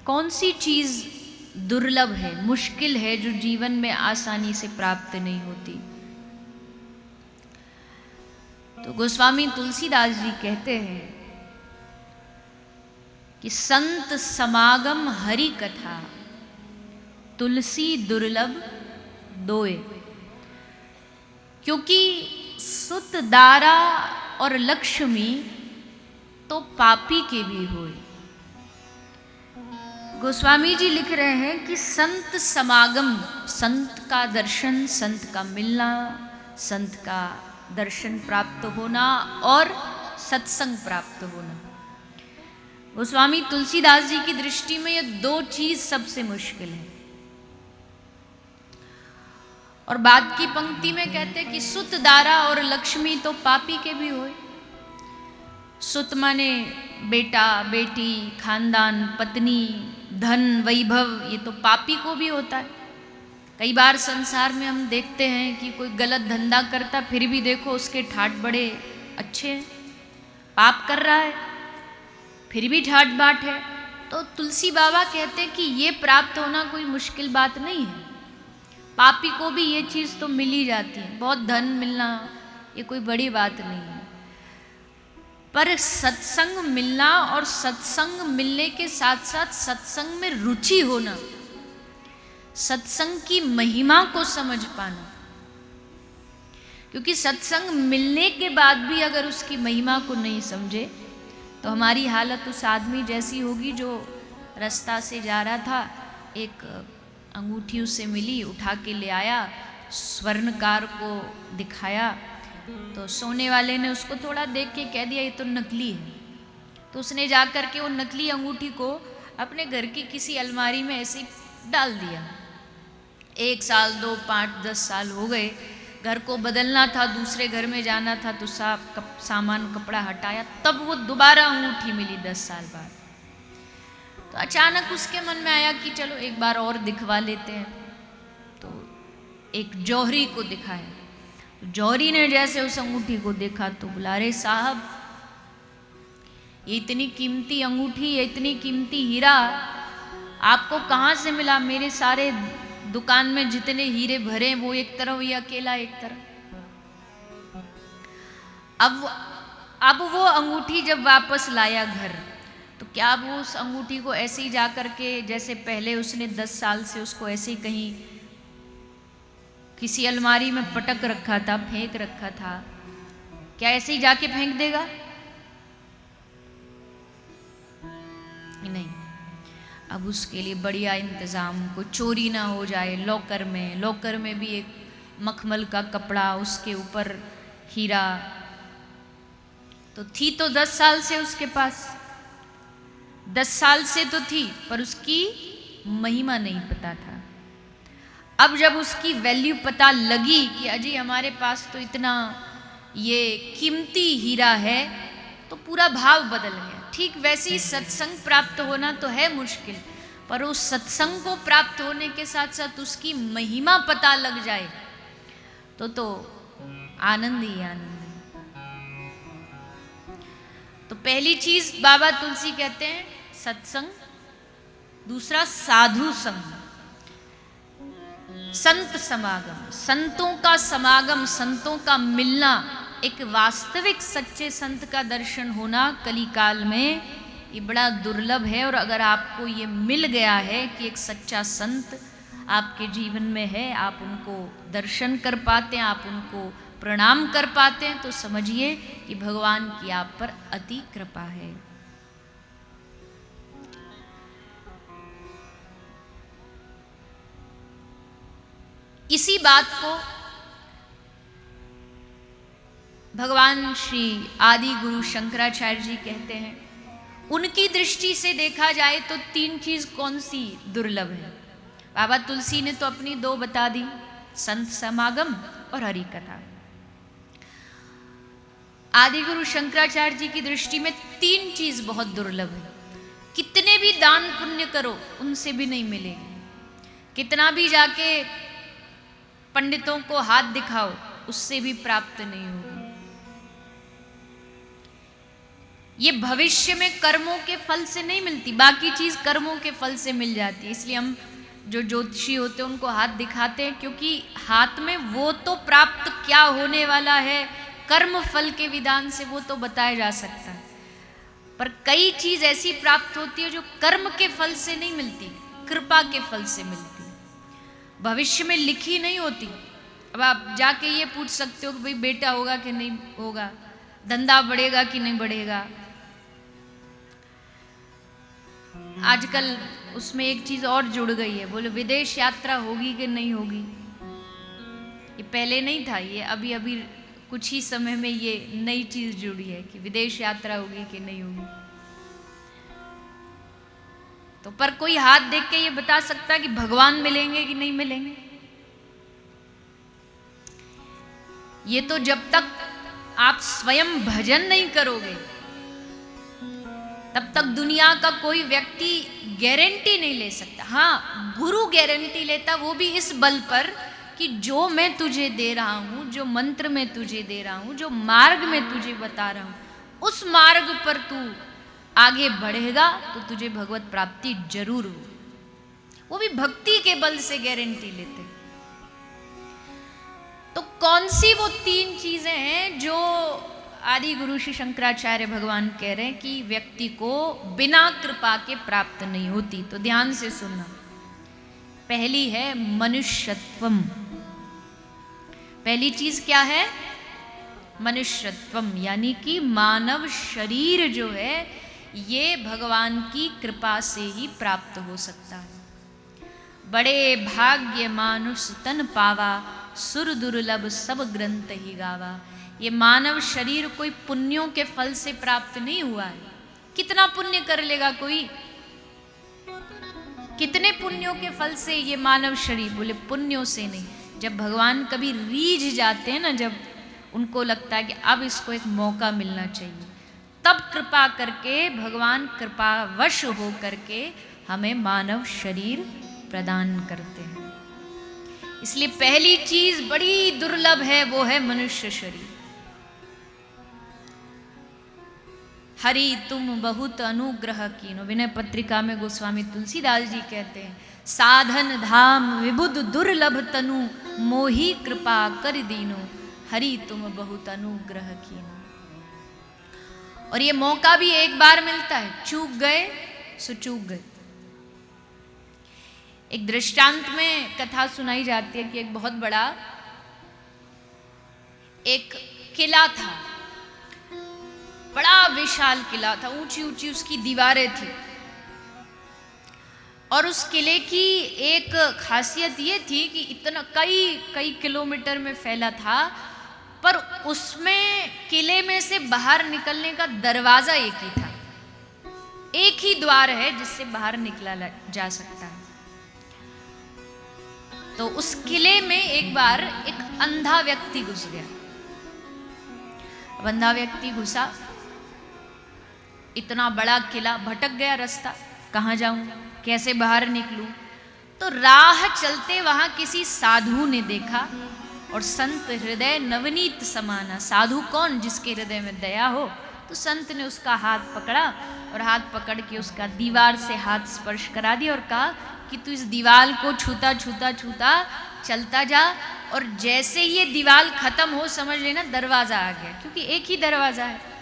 कौन सी चीज दुर्लभ है, मुश्किल है, जो जीवन में आसानी से प्राप्त नहीं होती? तो गोस्वामी तुलसीदास जी कहते हैं कि संत समागम हरि कथा, तुलसी दुर्लभ दोए। क्योंकि सुत दारा और लक्ष्मी तो पापी के भी होए। गोस्वामी जी लिख रहे हैं कि संत समागम, संत का दर्शन, संत का मिलना, संत का दर्शन प्राप्त होना और सत्संग प्राप्त होना, गोस्वामी तुलसीदास जी की दृष्टि में ये दो चीज सबसे मुश्किल है। और बाद की पंक्ति में कहते हैं कि सुत दारा और लक्ष्मी तो पापी के भी होए। सुत माने बेटा, बेटी, खानदान, पत्नी, धन, वैभव, ये तो पापी को भी होता है। कई बार संसार में हम देखते हैं कि कोई गलत धंधा करता, फिर भी देखो उसके ठाट बड़े अच्छे हैं। पाप कर रहा है फिर भी ठाट बाट है। तो तुलसी बाबा कहते हैं कि ये प्राप्त होना कोई मुश्किल बात नहीं है। पापी को भी ये चीज़ तो मिल ही जाती है। बहुत धन मिलना ये कोई बड़ी बात नहीं है। पर सत्संग मिलना और सत्संग मिलने के साथ साथ सत्संग में रुचि होना, सत्संग की महिमा को समझ पाना। क्योंकि सत्संग मिलने के बाद भी अगर उसकी महिमा को नहीं समझे तो हमारी हालत उस आदमी जैसी होगी जो रास्ता से जा रहा था, एक अंगूठी उसे मिली, उठा के ले आया, स्वर्णकार को दिखाया, तो सोने वाले ने उसको थोड़ा देख के कह दिया ये तो नकली है। तो उसने जा कर के वो नकली अंगूठी को अपने घर की किसी अलमारी में ऐसे डाल दिया। 1 साल, 2, 5, 10 साल हो गए, घर को बदलना था, दूसरे घर में जाना था, तो सामान कपड़ा हटाया, तब वो दोबारा अंगूठी मिली 10 साल बाद। तो अचानक उसके मन में आया कि चलो एक बार और दिखवा लेते हैं। तो एक जौहरी को दिखाया। जौहरी ने जैसे उस अंगूठी को देखा तो बोला, अरे साहब, ये इतनी कीमती अंगूठी, ये इतनी कीमती हीरा आपको कहाँ से मिला? मेरे सारे दुकान में जितने हीरे भरे वो एक तरफ, ये अकेला एक तरफ। अब वो अंगूठी जब वापस लाया घर, तो क्या वो उस अंगूठी को ऐसे ही जा करके, जैसे पहले उसने 10 साल से उसको ऐसे ही कहीं किसी अलमारी में पटक रखा था, फेंक रखा था, क्या ऐसे ही जाके फेंक देगा? नहीं। अब उसके लिए बढ़िया इंतजाम, कोई चोरी ना हो जाए। लॉकर में भी एक मखमल का कपड़ा, उसके ऊपर हीरा। तो थी तो 10 साल से उसके पास, 10 साल से तो थी, पर उसकी महिमा नहीं पता था। अब जब उसकी वैल्यू पता लगी कि अजी हमारे पास तो इतना ये कीमती हीरा है, तो पूरा भाव बदल गया। ठीक वैसे ही सत्संग प्राप्त होना तो है मुश्किल, पर उस सत्संग को प्राप्त होने के साथ साथ उसकी महिमा पता लग जाए तो आनंद ही आनंद है। तो पहली चीज बाबा तुलसी कहते हैं सत्संग, दूसरा साधु संग, संत समागम, संतों का समागम, संतों का मिलना, एक वास्तविक सच्चे संत का दर्शन होना कलिकाल में ये बड़ा दुर्लभ है। और अगर आपको ये मिल गया है कि एक सच्चा संत आपके जीवन में है, आप उनको दर्शन कर पाते हैं, आप उनको प्रणाम कर पाते हैं, तो समझिए कि भगवान की आप पर अति कृपा है। इसी बात को भगवान श्री आदि गुरु शंकराचार्य जी कहते हैं। उनकी दृष्टि से देखा जाए तो 3 चीज कौन सी दुर्लभ है? बाबा तुलसी ने तो अपनी 2 बता दी, संत समागम और हरि कथा। आदि गुरु शंकराचार्य जी की दृष्टि में 3 चीज बहुत दुर्लभ है। कितने भी दान पुण्य करो उनसे भी नहीं मिलेगी, कितना भी जाके पंडितों को हाथ दिखाओ उससे भी प्राप्त नहीं होगी। ये भविष्य में कर्मों के फल से नहीं मिलती, बाकी चीज कर्मों के फल से मिल जाती है। इसलिए हम जो ज्योतिषी होते हैं उनको हाथ दिखाते हैं, क्योंकि हाथ में वो तो प्राप्त क्या होने वाला है कर्म फल के विधान से वो तो बताया जा सकता है, पर कई चीज ऐसी प्राप्त होती है जो कर्म के फल से नहीं मिलती, कृपा के फल से मिलती है, भविष्य में लिखी नहीं होती। अब आप जाके ये पूछ सकते हो कि भाई बेटा होगा कि नहीं होगा, धंधा बढ़ेगा कि नहीं बढ़ेगा। आजकल उसमें एक चीज और जुड़ गई है, बोले विदेश यात्रा होगी कि नहीं होगी। ये पहले नहीं था, ये अभी अभी कुछ ही समय में ये नई चीज जुड़ी है कि विदेश यात्रा होगी कि नहीं होगी। तो पर कोई हाथ देख के ये बता सकता है कि भगवान मिलेंगे कि नहीं मिलेंगे? ये तो जब तक आप स्वयं भजन नहीं करोगे तब तक दुनिया का कोई व्यक्ति गारंटी नहीं ले सकता। हाँ, गुरु गारंटी लेता, वो भी इस बल पर कि जो मैं तुझे दे रहा हूं, जो मंत्र मैं तुझे दे रहा हूं, जो मार्ग मैं तुझे बता रहा हूं, उस मार्ग पर तू आगे बढ़ेगा तो तुझे भगवत प्राप्ति जरूर हो। वो भी भक्ति के बल से गारंटी लेते। तो कौन सी वो 3 चीजें हैं जो आदि गुरु श्री शंकराचार्य भगवान कह रहे हैं कि व्यक्ति को बिना कृपा के प्राप्त नहीं होती? तो ध्यान से सुनना। पहली है मनुष्यत्वम। पहली चीज क्या है? मनुष्यत्वम, यानी कि मानव शरीर जो है ये भगवान की कृपा से ही प्राप्त हो सकता है। बड़े भाग्य मानुष तन पावा, सुर दुर्लभ सब ग्रंथ ही गावा। ये मानव शरीर कोई पुण्यों के फल से प्राप्त नहीं हुआ है। कितना पुण्य कर लेगा कोई, कितने पुण्यों के फल से ये मानव शरीर? बोले पुण्यों से नहीं। जब भगवान कभी रीझ जाते हैं ना, जब उनको लगता है कि अब इसको एक मौका मिलना चाहिए, तब कृपा करके भगवान कृपावश हो करके हमें मानव शरीर प्रदान करते हैं। इसलिए पहली चीज बड़ी दुर्लभ है, वो है मनुष्य शरीर। हरि तुम बहुत अनुग्रह कीनो, विनय पत्रिका में गोस्वामी तुलसीदास जी कहते हैं, साधन धाम विबुध दुर्लभ तनु, मोही कृपा कर दीनो, हरि तुम बहुत अनुग्रह कीनो। और ये मौका भी एक बार मिलता है, चूक गए सो चूक गए। एक दृष्टांत में कथा सुनाई जाती है कि एक बहुत बड़ा एक किला था, बड़ा विशाल किला था, ऊंची ऊंची उसकी दीवारें थी। और उस किले की एक खासियत ये थी कि इतना कई किलोमीटर में फैला था, पर उसमें किले में से बाहर निकलने का दरवाजा एक ही था, एक ही द्वार है जिससे बाहर निकला जा सकता है। तो उस किले में एक बार एक अंधा व्यक्ति घुस गया। अब अंधा व्यक्ति घुसा, इतना बड़ा किला, भटक गया रास्ता, कहाँ जाऊं, कैसे बाहर निकलूं। तो राह चलते वहां किसी साधु ने देखा, और संत हृदय नवनीत समाना। साधु कौन? जिसके हृदय में दया हो। तो संत ने उसका हाथ पकड़ा और हाथ पकड़ के उसका दीवार से हाथ स्पर्श करा दिया और कहा कि तू इस दीवार को छूता छूता छूता चलता जा, और जैसे ये दीवार खत्म हो समझ लेना दरवाजा आ गया, क्योंकि एक ही दरवाजा है।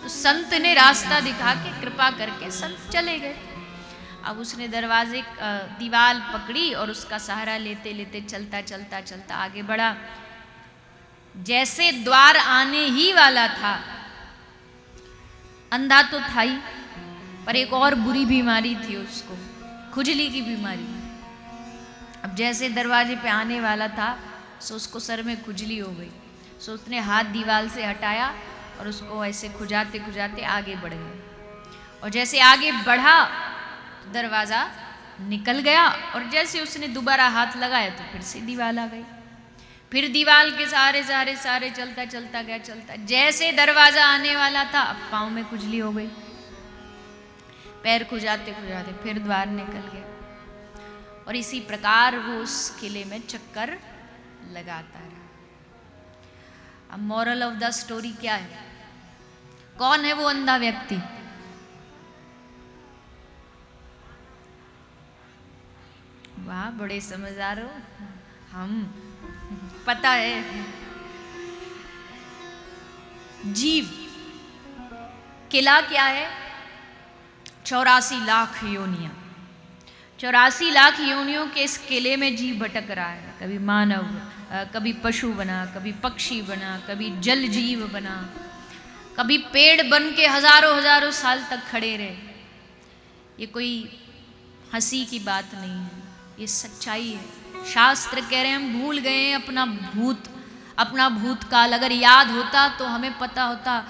तो संत ने रास्ता दिखा के कृपा करके संत चले गए। अब उसने दरवाजे दीवार पकड़ी और उसका सहारा लेते लेते चलता चलता चलता आगे बढ़ा। जैसे द्वार आने ही वाला था, अंधा तो था ही, पर एक और बुरी बीमारी थी उसको, खुजली की बीमारी। अब जैसे दरवाजे पे आने वाला था सो उसको सर में खुजली हो गई। सो उसने हाथ दीवार से हटाया और उसको ऐसे खुजाते खुजाते आगे बढ़ गए। और जैसे आगे बढ़ा दरवाज़ा निकल गया, और जैसे उसने दोबारा हाथ लगाया तो फिर से दीवार आ गई। फिर दीवार के सहारे सहारे सहारे चलता चलता गया, चलता जैसे दरवाज़ा आने वाला था अब पाँव में खुजली हो गई। पैर खुजाते खुजाते फिर द्वार निकल गया, और इसी प्रकार वो उस किले में चक्कर लगाता रहा। अब मॉरल ऑफ द स्टोरी क्या है? कौन है वो अंधा व्यक्ति? वाह, बड़े समझदार हो। हम पता है, जीव। किला क्या है? 84 लाख योनियां। 84 लाख योनियों के इस किले में जीव भटक रहा है। कभी मानव, कभी पशु बना, कभी पक्षी बना, कभी जल जीव बना, कभी पेड़ बन के हजारों हजारों साल तक खड़े रहे। ये कोई हंसी की बात नहीं है, ये सच्चाई है। शास्त्र कह रहे हैं हम भूल गए हैं अपना भूतकाल। अगर याद होता तो हमें पता होता,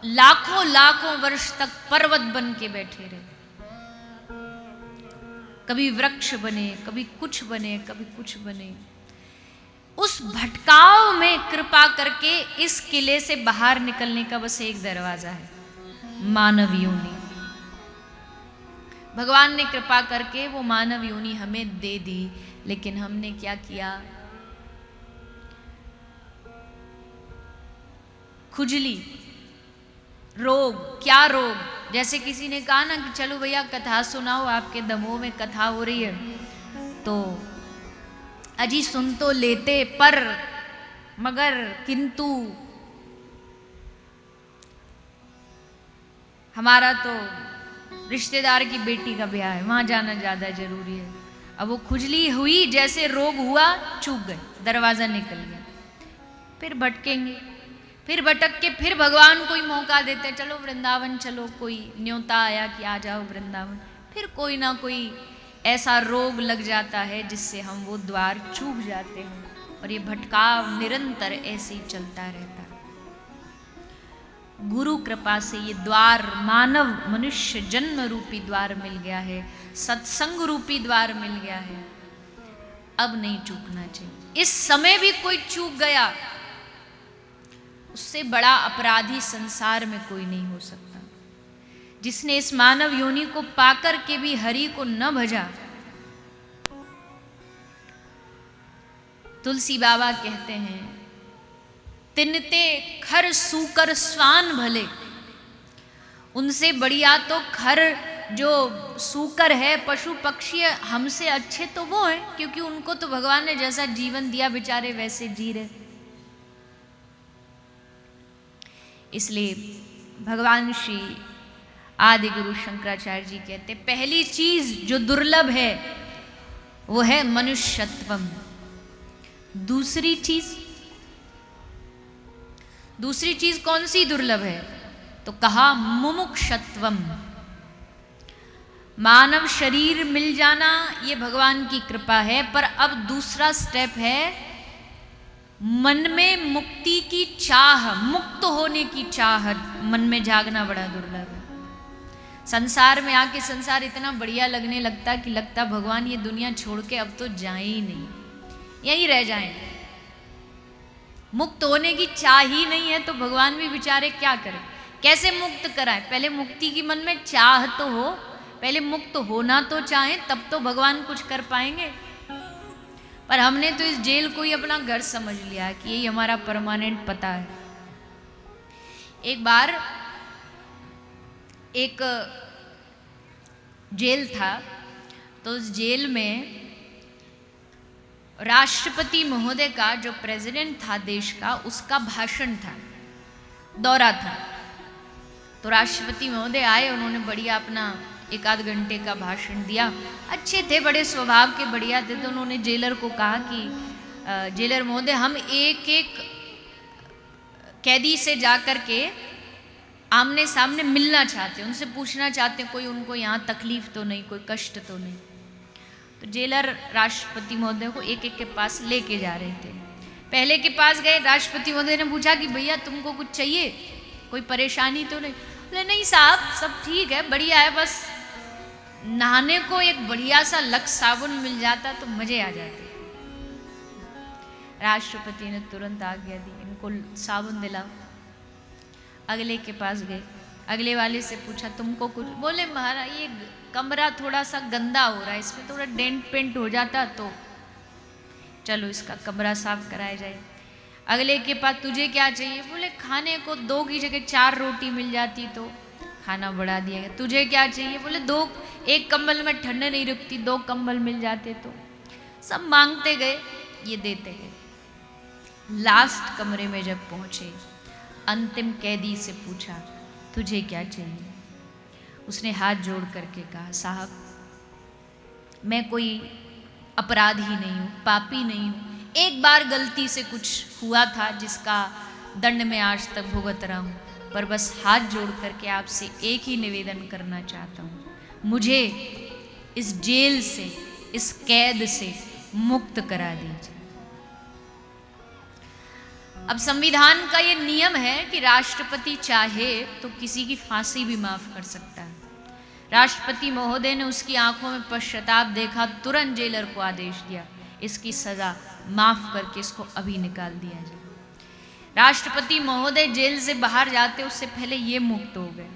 लाखों लाखों वर्ष तक पर्वत बन के बैठे रहे। कभी वृक्ष बने, कभी कुछ बने, कभी कुछ बने। उस भटकाव में कृपा करके इस किले से बाहर निकलने का बस एक दरवाजा है, मानव योनि। भगवान ने कृपा करके वो मानव योनि हमें दे दी, लेकिन हमने क्या किया? खुजली, रोग। क्या रोग? जैसे किसी ने कहा ना कि चलो भैया कथा सुनाओ, आपके दमों में कथा हो रही है, तो अजी सुन तो लेते, पर मगर किंतु हमारा तो रिश्तेदार की बेटी का ब्याह है, वहां जाना ज्यादा जरूरी है। अब वो खुजली हुई, जैसे रोग हुआ, चूक गए, दरवाजा निकल गया। फिर भटकेंगे, फिर भटक के फिर भगवान कोई मौका देते, चलो वृंदावन चलो, कोई न्योता आया कि आ जाओ वृंदावन। फिर कोई ना कोई ऐसा रोग लग जाता है जिससे हम वो द्वार चूक जाते हैं, और ये भटकाव निरंतर ऐसे ही चलता रहता है। गुरु कृपा से ये द्वार, मानव मनुष्य जन्म रूपी द्वार मिल गया है, सत्संग रूपी द्वार मिल गया है। अब नहीं चूकना चाहिए। इस समय भी कोई चूक गया, उससे बड़ा अपराधी संसार में कोई नहीं हो सकता। जिसने इस मानव योनि को पाकर के भी हरि को न भजा। तुलसी बाबा कहते हैं, तिनते खर सूकर स्वान भले। उनसे बढ़िया तो खर जो सूकर है, पशु पक्षी है, हमसे अच्छे तो वो हैं, क्योंकि उनको तो भगवान ने जैसा जीवन दिया बेचारे वैसे जी रहे। इसलिए भगवान श्री आदि गुरु शंकराचार्य जी कहते, पहली चीज जो दुर्लभ है वो है मनुष्यत्वम। दूसरी चीज कौन सी दुर्लभ है? तो कहा मुमुक्षत्वम। मानव शरीर मिल जाना ये भगवान की कृपा है, पर अब दूसरा स्टेप है मन में मुक्ति की चाह, मुक्त होने की चाह मन में जागना बड़ा दुर्लभ है। संसार में आके संसार इतना बढ़िया लगने लगता कि लगता भगवान ये दुनिया छोड़ के अब तो जाए ही नहीं, यहीं रह जाएं। मुक्त होने की चाह ही नहीं है तो भगवान भी बेचारे क्या करें, कैसे मुक्त कराएं? पहले मुक्ति की मन में चाह तो हो, पहले मुक्त होना तो चाहें, तब तो भगवान कुछ कर पाएंगे। पर हमने तो इस जेल को ही अपना घर समझ लिया कि यही हमारा परमानेंट पता है। एक बार एक जेल था, तो उस जेल में राष्ट्रपति महोदय का, जो प्रेसिडेंट था देश का, उसका भाषण था, दौरा था। तो राष्ट्रपति महोदय आए, उन्होंने बढ़िया अपना 1-8 घंटे का भाषण दिया। अच्छे थे, बड़े स्वभाव के, बढ़िया थे। तो उन्होंने जेलर को कहा कि जेलर महोदय, हम एक एक कैदी से जाकर के आमने सामने मिलना चाहते हैं, उनसे पूछना चाहते हैं कोई उनको यहाँ तकलीफ तो नहीं, कोई कष्ट तो नहीं। तो जेलर राष्ट्रपति महोदय को एक एक के पास लेके जा रहे थे। पहले के पास गए, राष्ट्रपति महोदय ने पूछा कि भैया तुमको कुछ चाहिए, कोई परेशानी तो नहीं? बोले नहीं साहब, सब ठीक है, बढ़िया है, बस नहाने को एक बढ़िया सा लक्स साबुन मिल जाता तो मजे आ जाते। राष्ट्रपति ने तुरंत आज्ञा दी, इनको साबुन दिलाओ। अगले के पास गए, अगले वाले से पूछा तुमको कुछ? बोले महाराज ये कमरा थोड़ा सा गंदा हो रहा है, इसमें थोड़ा डेंट पेंट हो जाता तो चलो इसका कमरा साफ कराया जाए। अगले के पास तुझे क्या चाहिए? बोले खाने को 2 की जगह 4 रोटी मिल जाती तो खाना बढ़ा दिया गया। तुझे क्या चाहिए? बोले 2, 1 कंबल में ठंड नहीं रुकती, 2 कंबल मिल जाते तो। सब मांगते गए, ये देते गए। लास्ट कमरे में जब पहुंचे, अंतिम कैदी से पूछा तुझे क्या चाहिए? उसने हाथ जोड़ करके कहा साहब मैं कोई अपराधी नहीं हूँ, पापी नहीं हूँ, एक बार गलती से कुछ हुआ था जिसका दंड मैं आज तक भुगत रहा हूँ, पर बस हाथ जोड़ करके आपसे एक ही निवेदन करना चाहता हूँ, मुझे इस जेल से, इस कैद से मुक्त करा दीजिए। अब संविधान का ये नियम है कि राष्ट्रपति चाहे तो किसी की फांसी भी माफ कर सकता है। राष्ट्रपति महोदय ने उसकी आंखों में पश्चाताप देखा, तुरंत जेलर को आदेश दिया इसकी सजा माफ करके इसको अभी निकाल दिया जाए। राष्ट्रपति महोदय जेल से बाहर जाते उससे पहले ये मुक्त हो गए।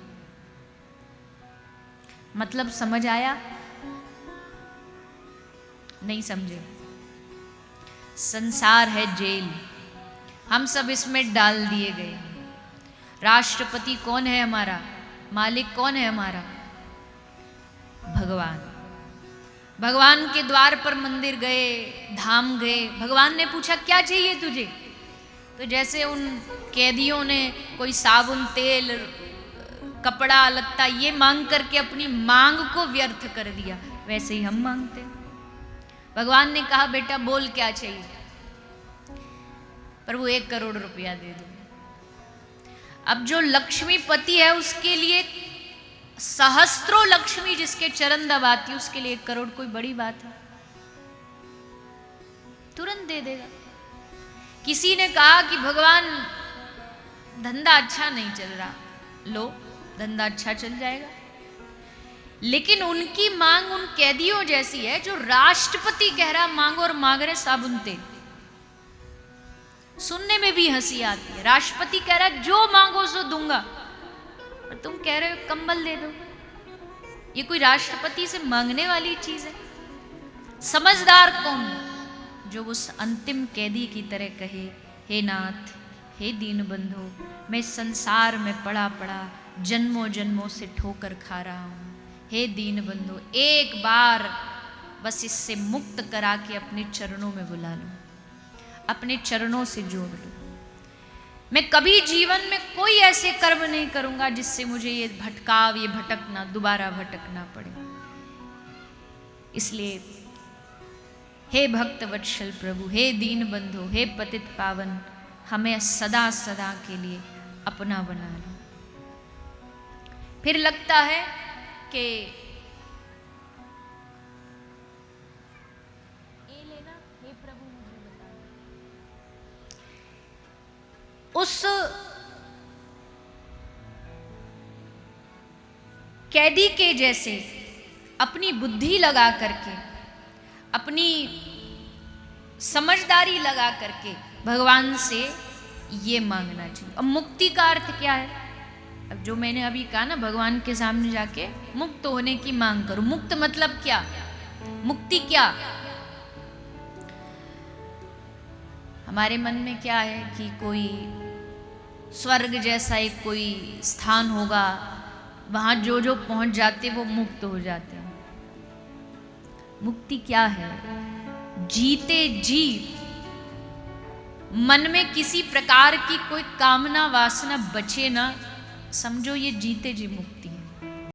मतलब समझ आया? नहीं समझे? संसार है जेल, हम सब इसमें डाल दिए गए। राष्ट्रपति कौन है हमारा? मालिक कौन है हमारा? भगवान। भगवान के द्वार पर मंदिर गए, धाम गए, भगवान ने पूछा क्या चाहिए तुझे? तो जैसे उन कैदियों ने कोई साबुन, तेल, कपड़ा, लत्ता ये मांग करके अपनी मांग को व्यर्थ कर दिया, वैसे ही हम मांगते। भगवान ने कहा बेटा बोल क्या चाहिए? प्रभु 1 करोड़ रुपया दे दो। अब जो लक्ष्मीपति है उसके लिए सहस्त्रों लक्ष्मी जिसके चरण दबाती उसके लिए 1 करोड़ कोई बड़ी बात है? तुरंत दे देगा। किसी ने कहा कि भगवान धंधा अच्छा नहीं चल रहा, लो धंधा अच्छा चल जाएगा। लेकिन उनकी मांग उन कैदियों जैसी है जो राष्ट्रपति कह रहा मांगो और मांग रहे साबुन तेल। सुनने में भी हंसी आती है। राष्ट्रपति कह रहा जो मांगो सो दूंगा, और तुम कह रहे हो कंबल दे दो। ये कोई राष्ट्रपति से मांगने वाली चीज है? समझदार कौन? जो उस अंतिम कैदी की तरह कहे हे नाथ, हे दीन बंधु, मैं संसार में पड़ा पड़ा जन्मों जन्मों से ठोकर खा रहा हूं, हे दीन बंधु एक बार बस इससे मुक्त करा के अपने चरणों में बुला लो, अपने चरणों से जोड़ लो। मैं कभी जीवन में कोई ऐसे कर्म नहीं करूंगा जिससे मुझे ये भटकाव, ये भटकना, दोबारा भटकना पड़े। इसलिए हे भक्त वत्सल प्रभु, हे दीन बंधु, हे पतित पावन, हमें सदा सदा के लिए अपना बना लो। फिर लगता है कि उस कैदी के जैसे अपनी बुद्धि लगा करके, अपनी समझदारी लगा करके भगवान से ये मांगना चाहिए। अब मुक्ति का अर्थ क्या है? अब जो मैंने अभी कहा ना, भगवान के सामने जाके मुक्त होने की मांग करो। मुक्त मतलब क्या? मुक्ति क्या? हमारे मन में क्या है कि कोई स्वर्ग जैसा एक कोई स्थान होगा, वहां जो जो पहुंच जाते वो मुक्त हो जाते हैं। मुक्ति क्या है? जीते जी मन में किसी प्रकार की कोई कामना वासना बचे ना, समझो ये जीते जी मुक्ति है।